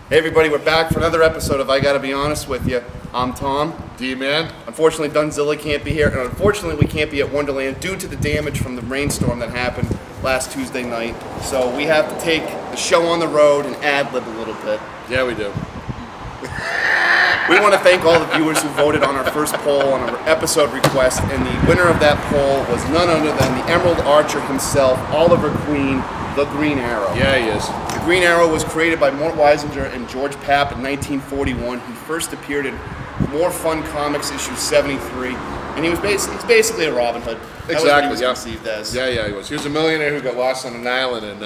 Hey everybody, we're back for another episode of I Gotta Be Honest With You. I'm Tom. D-Man. Unfortunately, Dunzilla can't be here, and unfortunately we can't be at Wonderland due to the damage from the rainstorm that happened last Tuesday night. So we have to take the show on the road and ad-lib a little bit. Yeah, we do. We want to thank all the viewers who voted on our first poll on our episode request, and the winner of that poll was none other than the Emerald Archer himself, Oliver Queen, the Green Arrow. Yeah, he is. The Green Arrow was created by Mort Weisinger and George Papp in 1941. He first appeared in More Fun Comics issue 73, and he's basically a Robin Hood. That was what he was conceived as. Yeah, he was. He was a millionaire who got lost on an island and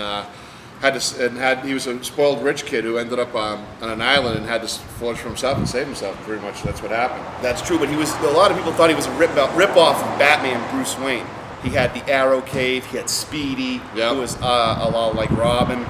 he was a spoiled rich kid who ended up on an island and had to forge for himself and save himself. Pretty much, that's what happened. That's true, but a lot of people thought he was a rip-off of Batman Bruce Wayne. He had the Arrow Cave, he had Speedy, who was a lot like Robin,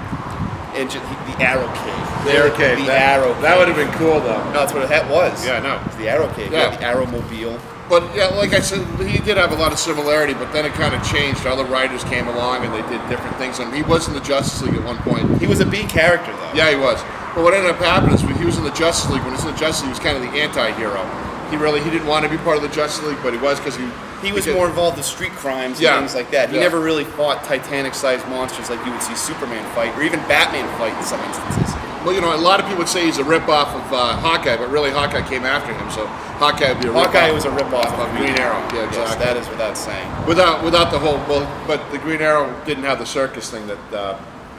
and the Arrow Cave. The Arrow Cave. Arrow Cave. That would have been cool, though. No, that's what it was. Yeah, I know. It was the Arrow Cave. Yeah. The Arrowmobile. But yeah, like I said, he did have a lot of similarity, but then it kind of changed. Other writers came along and they did different things. And he was in the Justice League at one point. He was a B character, though. Yeah, he was. But what ended up happening is when he was in the Justice League, when he was in the Justice League, he was kind of the anti-hero. He didn't want to be part of the Justice League, but he was because he was more involved with street crimes and things like that. He never really fought Titanic-sized monsters like you would see Superman fight, or even Batman fight in some instances. Well, a lot of people would say he's a rip-off of Hawkeye, but really Hawkeye came after him, so Hawkeye would be a rip-off. Hawkeye was a rip-off of Green Arrow. Yeah, exactly. Yes, that is without saying. Without the whole, but the Green Arrow didn't have the circus thing that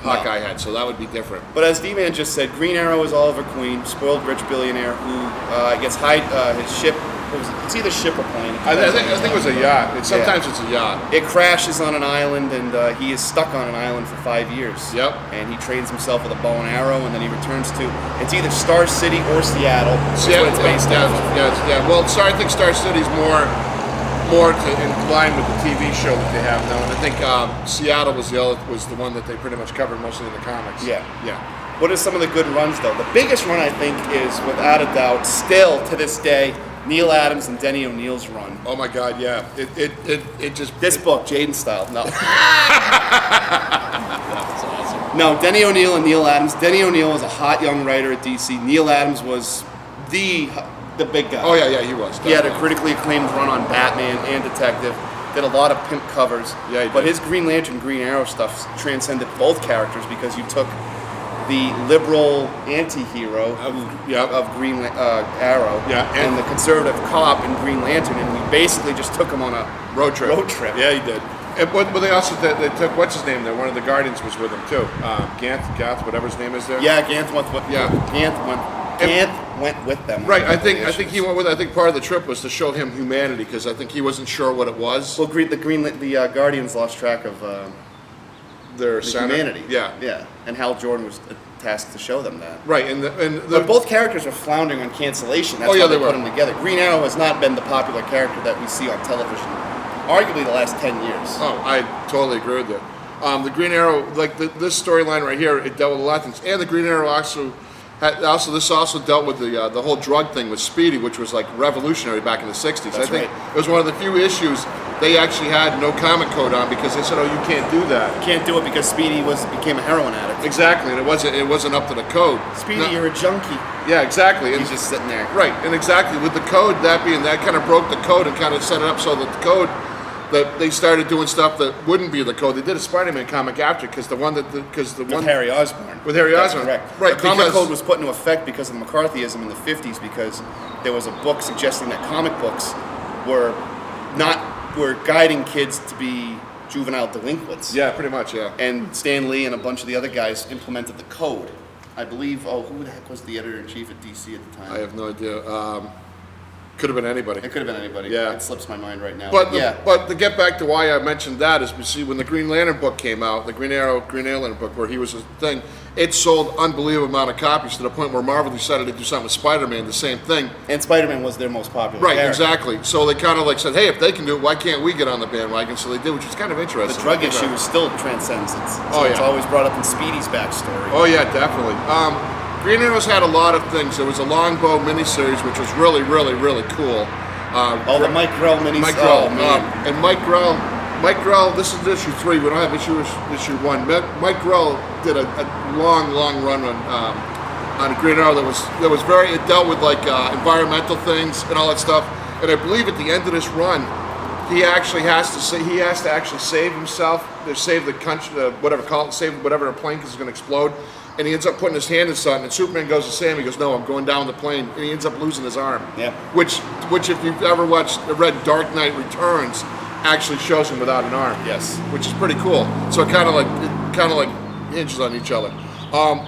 Hawkeye had, so that would be different. But as D-Man just said, Green Arrow is Oliver Queen, spoiled rich billionaire who gets his ship. It's either ship or plane. I think it was a yacht. Sometimes it's a yacht. It crashes on an island, and he is stuck on an island for 5 years. Yep. And he trains himself with a bow and arrow, and then he returns to it's either Star City or Seattle. Seattle, it's based on. Yeah. Well, I think Star City's more in line with the TV show that they have now, and I think Seattle was the one that they pretty much covered mostly in the comics. Yeah. What are some of the good runs, though? The biggest run, I think, is without a doubt, still to this day, Neil Adams and Denny O'Neil's run. Oh my God, yeah. It just... This book, Jaden style, no. That was awesome. No, Denny O'Neil and Neil Adams. Denny O'Neil was a hot young writer at DC. Neil Adams was the big guy. Oh yeah, he was. He had a critically acclaimed run on Batman and Detective. Did a lot of pimp covers. Yeah, but his Green Lantern, Green Arrow stuff transcended both characters because you took the liberal anti-hero of Green Arrow and the conservative cop in Green Lantern, and we basically just took him on a road trip. Yeah, he did. But they also they took what's his name there. One of the Guardians was with him too. Gath, whatever his name is there. Yeah, Ganth went with them. Right. I think he went with. I think part of the trip was to show him humanity because I think he wasn't sure what it was. Well, the Guardians lost track of their humanity. Yeah. And Hal Jordan was tasked to show them that. Right. But both characters are floundering on cancellation. That's why they put them together. Green Arrow has not been the popular character that we see on television, arguably the last 10 years. Oh, I totally agree with you. The Green Arrow, like this storyline right here, it dealt with a lot of things, and the Green Arrow this also dealt with the whole drug thing with Speedy, which was like revolutionary back in the 60s. That's I think it was one of the few issues they actually had no comic code on because they said, "Oh, you can't do that. You can't do it because Speedy became a heroin addict." Exactly, and it wasn't up to the code. Speedy, you're a junkie. Yeah, exactly. He's just sitting there. Right, and exactly with the code that kind of broke the code and kind of set it up so that the code. That they started doing stuff that wouldn't be the code. They did a Spider-Man comic after because with Harry Osborn. With Harry Osborn, correct. Right. The comic code was put into effect because of McCarthyism in the 50s because there was a book suggesting that comic books were guiding kids to be juvenile delinquents. Yeah, pretty much. Yeah. And Stan Lee and a bunch of the other guys implemented the code. I believe. Oh, who the heck was the editor-in-chief at DC at the time? I have no idea. Could have been anybody. It could have been anybody. Yeah. It slips my mind right now. But to get back to why I mentioned that is, we see when the Green Lantern book came out, the Green Lantern book, where he was a thing, it sold unbelievable amount of copies to the point where Marvel decided to do something with Spider-Man, the same thing. And Spider-Man was their most popular character. Right, exactly. So they kind of like said, hey, if they can do it, why can't we get on the bandwagon? So they did, which is kind of interesting. The drug issue still transcends it. It's always brought up in Speedy's backstory. Oh yeah, definitely. Green Arrow's had a lot of things. There was a Longbow miniseries, which was really, really, really cool. The Mike Grell miniseries. Mike Grell. And Mike Grell, this is issue 3. We don't have issue 1. Mike Grell did a long run on Green Arrow that was very, it dealt with like environmental things and all that stuff. And I believe at the end of this run, he actually has to actually save himself, to save the country, save whatever the plane is going to explode. And he ends up putting his hand in something, and Superman goes to save him. He goes, "No, I'm going down the plane," and he ends up losing his arm. Yeah. Which if you've ever read Dark Knight Returns, actually shows him without an arm. Yes. Which is pretty cool. So it kind of like hinges on each other.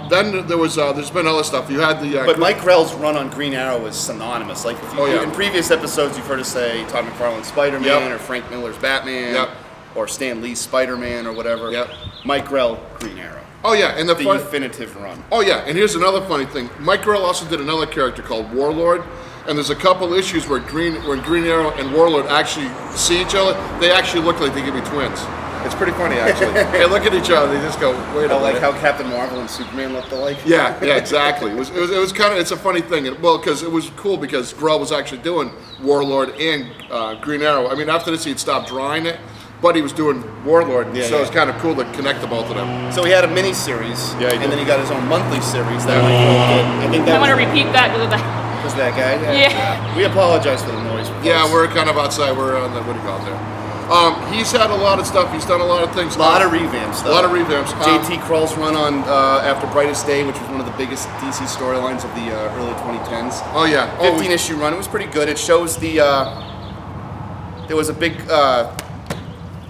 Then there's been other stuff. You had the but Mike Grell's run on Green Arrow is synonymous. Like in previous episodes, you've heard us say Todd McFarlane's Spider-Man or Frank Miller's Batman or Stan Lee's Spider-Man or whatever. Yep. Mike Grell, Green Arrow. Oh yeah, and the definitive run. Oh yeah, and here's another funny thing. Mike Grell also did another character called Warlord, and there's a couple issues where Green Arrow and Warlord actually see each other. They actually look like they could be twins. It's pretty funny, actually. They look at each other, they just go, wait a minute. Like how Captain Marvel and Superman looked alike? Yeah, exactly. It was kind of, it's a funny thing. Because it was cool because Grell was actually doing Warlord and Green Arrow. I mean, after this, he'd stopped drawing it, but he was doing Warlord, so it was kind of cool to connect the both of them. So he had a mini-series, and then he got his own monthly series. That I think I want to repeat that because of that. Was that guy? Yeah. We apologize for the noise. Yeah, we're kind of outside. We're on the, what do you call it there? He's had a lot of stuff. He's done a lot of things. A lot of revamps. A lot of revamps. JT Krull's run on After Brightest Day, which was one of the biggest DC storylines of the early 2010s. Oh yeah, 15-issue run. It was pretty good. It shows the. There was a big.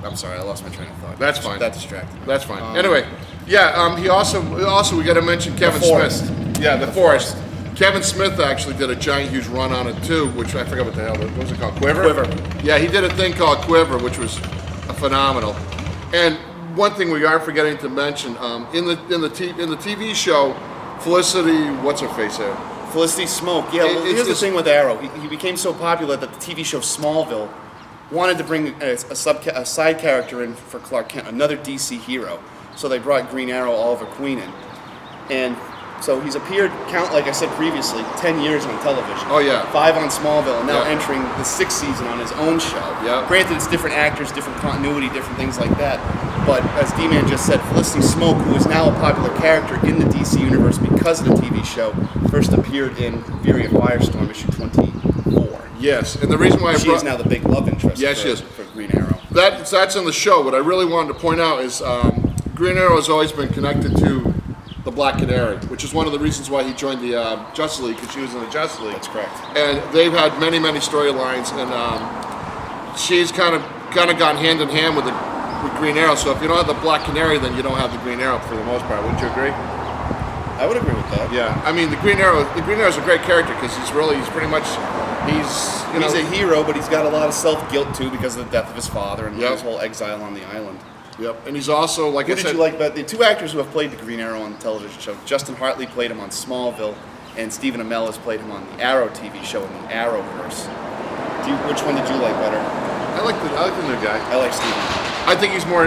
I'm sorry, I lost my train of thought. That's fine. That distracted me. That's fine. Anyway, yeah. He also we got to mention Kevin Smith. Yeah, the Forest. Kevin Smith actually did a giant, huge run on it too, which I forgot what the hell. What was it called? Quiver. Yeah, he did a thing called Quiver, which was phenomenal. And one thing we are forgetting to mention in the TV show, Felicity, what's her face there? Felicity Smoke. Yeah. Well, here's the thing with Arrow. He became so popular that the TV show Smallville wanted to bring a side character in for Clark Kent, another DC hero. So they brought Green Arrow, Oliver Queen in, and so he's appeared, like I said previously, 10 years on television. Oh yeah. 5 on Smallville, and now entering the 6th season on his own show. Yeah. Granted, it's different actors, different continuity, different things like that. But as D-Man just said, Felicity Smoke, who is now a popular character in the DC universe because of the TV show, first appeared in Fury of Firestorm issue 24. Yes, and the reason why she is now the big love interest. Yes, she is. For Green Arrow. That's on the show. What I really wanted to point out is Green Arrow has always been connected to the Black Canary, which is one of the reasons why he joined the Justice League, because she was in the Justice League. That's correct. And they've had many storylines, and she's kind of gone hand in hand with Green Arrow. So if you don't have the Black Canary, then you don't have the Green Arrow for the most part. Wouldn't you agree? I would agree with that. Yeah, I mean the Green Arrow is a great character because he's a hero, but he's got a lot of self-guilt too because of the death of his father and his whole exile on the island. Yep, and he's also, like Who did you like about the two actors who have played the Green Arrow on the television show? Justin Hartley played him on Smallville, and Stephen Amell has played him on the Arrow TV show in the Arrowverse. Which one did you like better? I like the new guy. I like Stephen. I think he's more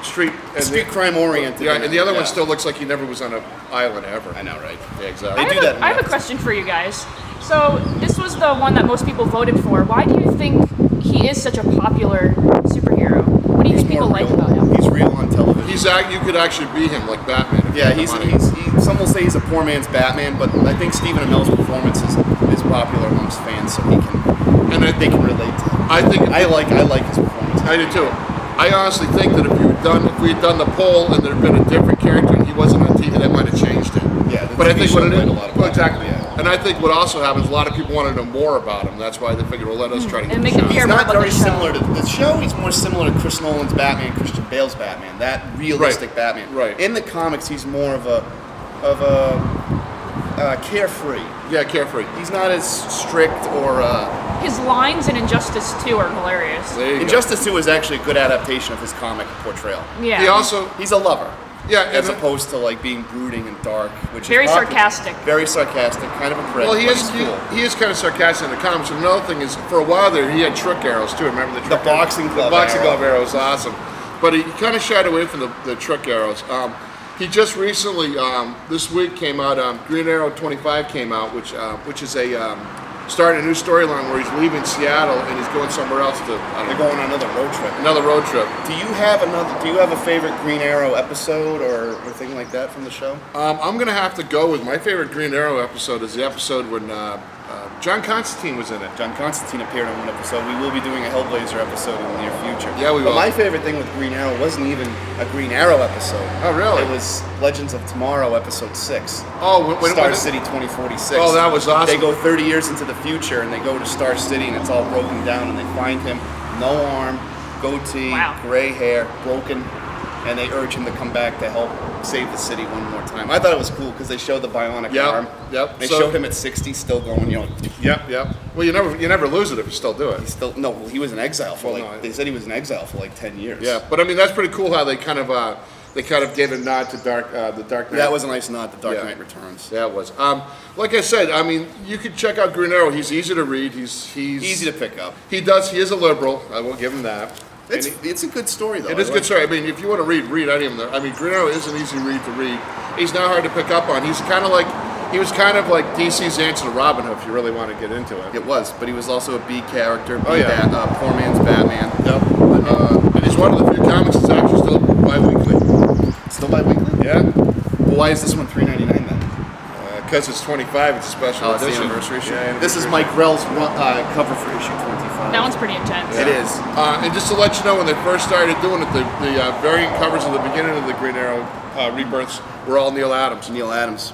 street crime oriented. Yeah, and the other one still looks like he never was on an island ever. I know, right? Yeah, exactly. I have a question for you guys. So this was the one that most people voted for. Why do you think he is such a popular superhero? What do you think people like about him? He's real on television. You could actually be him like Batman. Some will say he's a poor man's Batman, but I think Stephen Amell's performance is popular amongst fans, so they can relate to him. I like his performance. I do too. I honestly think that if we had done the poll and there had been a different character and he wasn't on TV, that might have changed it. Yeah, but I think what it is, exactly. Yeah. And I think what also happens, a lot of people want to know more about him. That's why they figured, well, let us try to get make the him shot. hear He's more not about very the show. similar to the show. He's more similar to Chris Nolan's Batman, Christian Bale's Batman. That realistic Batman. Right. In the comics, he's more of a carefree. Yeah, carefree. He's not as strict or. His lines in Injustice 2 are hilarious. Injustice 2 is actually a good adaptation of his comic portrayal. Yeah. He's a lover. Yeah, as opposed to like being brooding and dark, which very is sarcastic. Very sarcastic, kind of a prick. Well, he is kind of sarcastic in the comics. And another thing is, for a while there, he had trick arrows too. Remember the boxing glove? The boxing glove arrow was awesome, but he kind of shied away from the trick arrows. He just recently, this week came out. Green Arrow 25 came out, which is a starting a new storyline where he's leaving Seattle and he's going somewhere else to. They're going on another road trip. Another road trip. Do you have a favorite Green Arrow episode or thing like that from the show? I'm gonna have to go with my favorite Green Arrow episode is the episode when John Constantine was in it. John Constantine appeared on one episode. We will be doing a Hellblazer episode in the near future. Yeah, we will. But my favorite thing with Green Arrow wasn't even a Green Arrow episode. Oh, really? It was Legends of Tomorrow, episode 6. Oh, Star City 2046. Oh, that was awesome. They go 30 years into the future and they go to Star City and it's all broken down and they find him, no arm, goatee, gray hair, broken, and they urge him to come back to help save the city one more time. I thought it was cool because they showed the bionic arm. Yep. They showed him at 60 still going, Yep. Well, you never lose it if you still do it. He was in exile for they said he was in exile for like 10 years. Yeah, but I mean that's pretty cool how they kind of gave a nod to the Dark Knight. That was a nice nod to Dark Knight Returns. Yeah, it was. Like I said, I mean, you could check out Green Arrow. He's easy to read. He's easy to pick up. He is a liberal. I will give him that. It's a good story though. It is a good story. I mean, if you want to read any of them. I mean, Green Arrow is an easy read to read. He's not hard to pick up on. He was kind of like DC's answer to Robin Hood, if you really want to get into it. It was, but he was also a B character. Poor man's Batman. Yep. And he's one of the few comics that's actually still bi-weekly. Still bi-weekly? Yeah. Well, why is this one $3.99 then? Because it's 25. It's a special edition. It's the anniversary issue. Yeah, this is Mike Grell's cover for issue 25. That one's pretty intense. Yeah. It is. And just to let you know, when they first started doing it, the variant covers at the beginning of the Green Arrow rebirths were all Neil Adams. Neil Adams.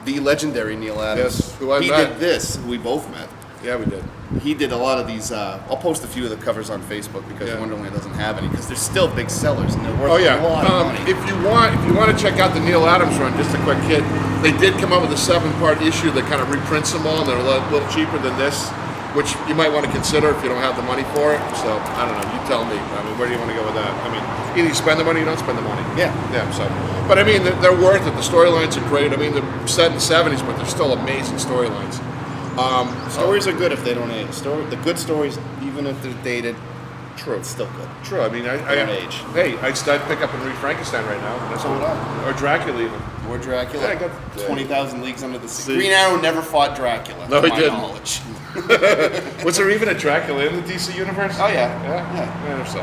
The legendary Neil Adams. Yes, who I met. He did this, who we both met. Yeah, we did. He did a lot of these. I'll post a few of the covers on Facebook because Wonderland doesn't have any because they're still big sellers and they're worth a lot of money. If you want to check out the Neil Adams run, just a quick hit. They did come up with a 7-part issue that kind of reprints them all, and they're a little cheaper than this, which you might want to consider if you don't have the money for it. So I don't know. You tell me. I mean, where do you want to go with that? I mean, either you spend the money or you don't spend the money. Yeah. So, but I mean, they're worth it. The storylines are great. I mean, they're set in the 70s, but they're still amazing storylines. Stories are good if they don't age. The good stories, even if they're dated, it's still good. True. I mean, I don't age. Hey, I'd pick up and read Frankenstein right now. That's so would I. Or Dracula even. Or Dracula. Yeah, I got 20,000 Leagues Under the Sea. Green Arrow never fought Dracula. No, to he my didn't. knowledge. Was there even a Dracula in the DC universe? Oh yeah. Yeah. I so.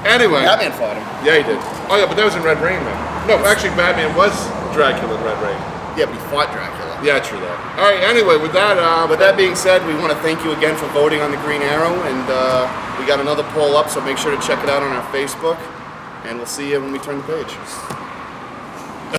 Anyway. Batman fought him. Yeah, he did. Oh yeah, but that was in Red Rain then. No, actually, Batman was Dracula in Red Rain. Yeah, but he fought Dracula. Yeah, true that. All right. Anyway, with that being said, we want to thank you again for voting on the Green Arrow, and we got another poll up, so make sure to check it out on our Facebook, and we'll see you when we turn the page.